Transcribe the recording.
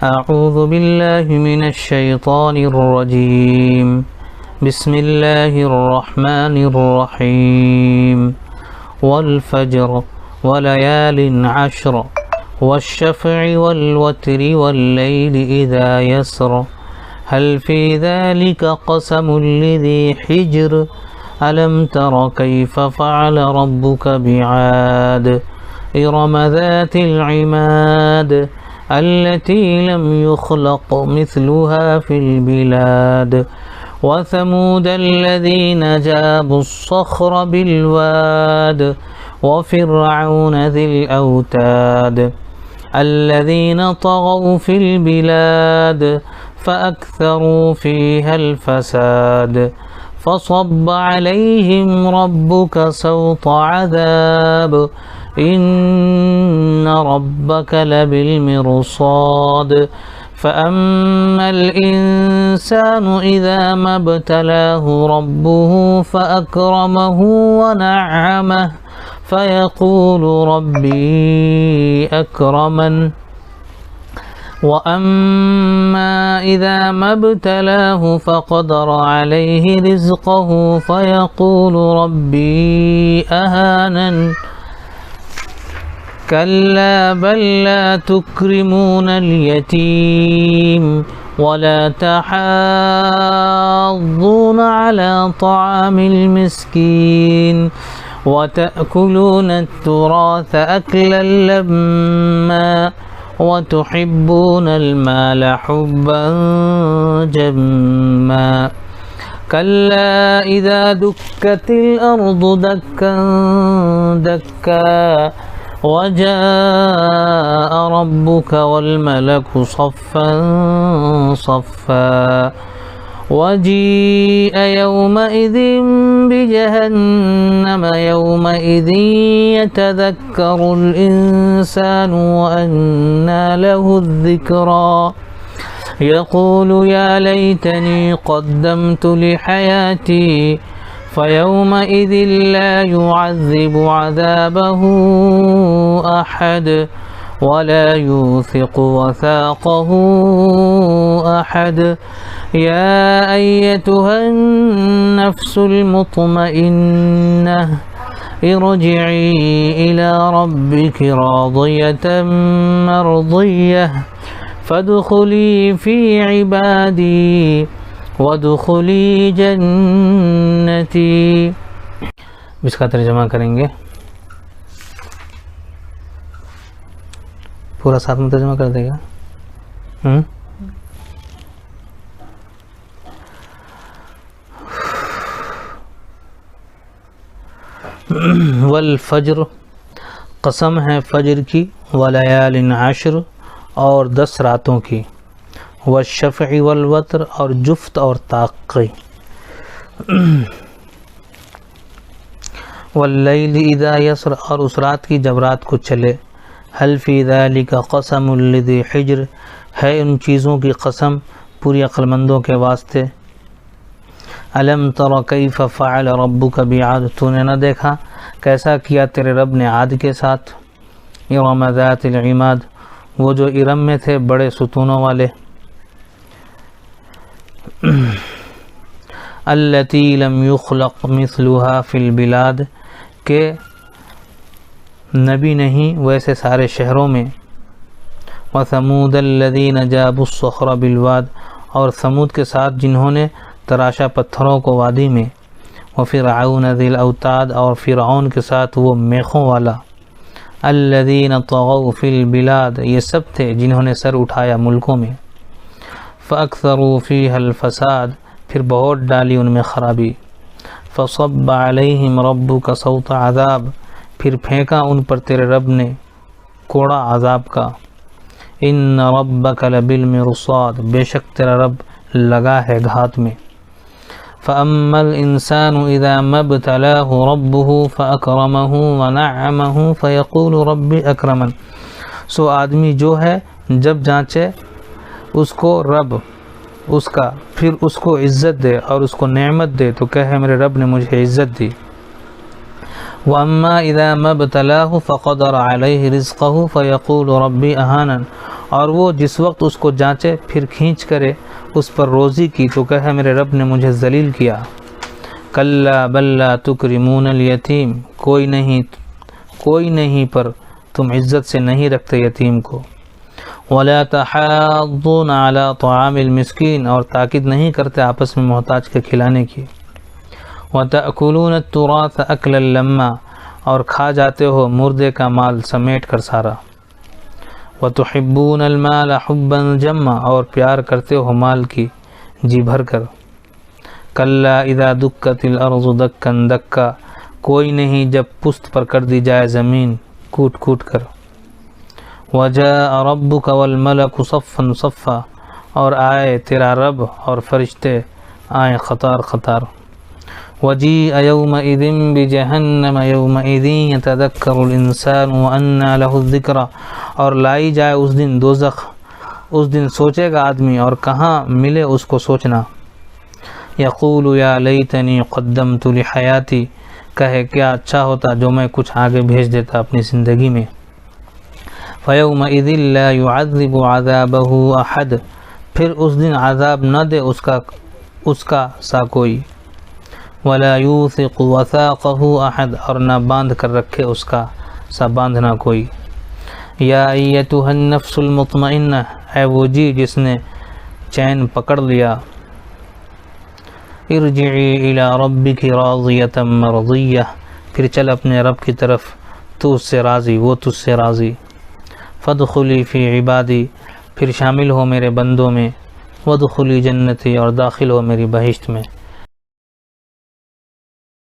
أعوذ بالله من الشيطان الرجيم بسم الله الرحمن الرحيم والفجر وليال عشر والشفع والوتر والليل إذا يسر هل في ذلك قسم لذي حجر ألم تر كيف فعل ربك بعاد إرم ذات العماد التي لم يخلق مثلها في البلاد وثمود الذين جابوا الصخر بالواد وفرعون ذي الأوتاد الذين طغوا في البلاد فأكثروا فيها الفساد فصب عليهم ربك سوط عذاب إن ربك لبالمرصاد فأما الإنسان إذا ما ابتلاه ربه فأكرمه ونعمه فيقول ربي أكرمن وأما إذا ما ابتلاه فقدر عليه رزقه فيقول ربي أهانن كلا بل لا تكرمون اليتيم ولا تحاضون على طعام المسكين وتأكلون التراث أكلا لما وتحبون المال حبا جما كلا إذا دكت الأرض دكا دكا وجاء ربك والملك صفا صفا وجيء يومئذ بجهنم يومئذ يتذكر الإنسان وأنى له الذكرى يقول يا ليتني قدمت لحياتي فيومئذ لا يعذب عذابه أحد ولا يوثق وثاقه أحد يا أيتها النفس المطمئنة ارجعي إلى ربك راضية مرضية فادخلي في عبادي وادخلی جنتی. اس کا ترجمہ کریں گے, پورا ساتھ میں ترجمہ کر دے گا. والفجر قسم ہے فجر کی, ولیال عشر اور 10 راتوں کی, والشفع والوتر اور جفت اور طاقی, واللیل اذا یسر اور اس رات کی جب رات کو چلے, هل فی ذلک قسم لذی حجر ہے ان چیزوں کی قسم پوری عقل مندوں کے واسطے. الم تر کیف فعل ربک بعاد تو نے نہ دیکھا کیسا کیا تیرے رب نے عاد کے ساتھ. ارم ذات العماد وہ جو ارم میں تھے بڑے ستونوں والے. التی لم یخلق مثلها فی البلاد کہ نبی نہیں ویسے سارے شہروں میں. وثمود الذین جابوا الصخر بالواد اور ثمود کے ساتھ جنہوں نے تراشا پتھروں کو وادی میں. وفرعون ذی الاوتاد اور فرعون کے ساتھ وہ میخوں والا. الذین طغوا فی البلاد یہ سب تھے جنہوں نے سر اٹھایا ملکوں میں. فَأَكْثَرُوا فِيهَا الْفَسَادِ پھر بہت ڈالی ان میں خرابی. فَصَبَّ عَلَيْهِمْ رَبُّكَ صَوْتَ عَذَابِ پھر پھینکا ان پر تیرے رب نے کوڑا عذاب کا. إِنَّ رَبَّكَ لَبِالْمِرْصَادِ بے شک تیرا رب لگا ہے گھات میں. فَأَمَّا الْإِنسَانُ إِذَا مَا ابْتَلَاهُ رَبُّهُ فَأَكْرَمَهُ وَنَعَّمَهُ فَيَقُولُ رَبِّ أَكْرَمَنِ سو آدمی جو ہے جب جانچے اس کو رب اس کا پھر اس کو عزت دے اور اس کو نعمت دے تو کہے میرے رب نے مجھے عزت دی. وَأَمَّا إِذَا مَا ابْتَلَاهُ فَقَدَرَ عَلَيْهِ رِزْقَهُ فَيَقُولُ رَبِّي أَهَانَنِ اور وہ جس وقت اس کو جانچے پھر کھینچ کرے اس پر روزی کی تو کہے میرے رب نے مجھے ذلیل کیا۔ کلا بل لا تکرمون الیتیم، کوئی نہیں پر تم عزت سے نہیں رکھتے یتیم کو۔ ولا تحاضون علی طعام المسکین، اور تاکید نہیں کرتے آپس میں محتاج کے کھلانے کی۔ وتأکلون التراث اکلا لما، اور کھا جاتے ہو مردے کا مال سمیٹ کر سارا۔ وتحبون المال حبا جما، اور پیار کرتے ہو مال کی جی بھر کر۔ کلا اذا دکت الارض دکا دکا، کوئی نہیں جب پست پر کر دی جائے زمین کوٹ کوٹ کر۔ وجاء ربک والملک صفا صفا، اور آئے تیرا رب اور فرشتے آئیں قطار قطار۔ وجیء یومئذ بجہنم یومئذ یتذکر الانسان وانى له الذکری، اور لائی جائے اس دن دوزخ، اس دن سوچے گا آدمی اور کہاں ملے اس کو سوچنا۔ یقول یا لیتنی قدمت لحیاتی، کہے کیا اچھا ہوتا جو میں کچھ آگے بھیج دیتا اپنی زندگی میں۔ فیومئذ لا يعذب عذابہ احد، پھر اس دن عذاب نہ دے اس کا سا کوئی۔ ولا یوثق وثاقہ احد، اور نہ باندھ کر رکھے اس کا سا باندھنا کوئی۔ یا ایتھا النفس المطمئنہ، اے وہ جی جس نے چین پکڑ لیا۔ ارجعی الی ربک راضیۃ مرضیہ، پھر چل اپنے رب کی طرف تو اس سے راضی وہ تجھ سے راضی۔ فادخلی فی عبادی، پھر شامل ہو میرے بندوں میں۔ وادخلی جنتی، اور داخل ہو میری بہشت میں۔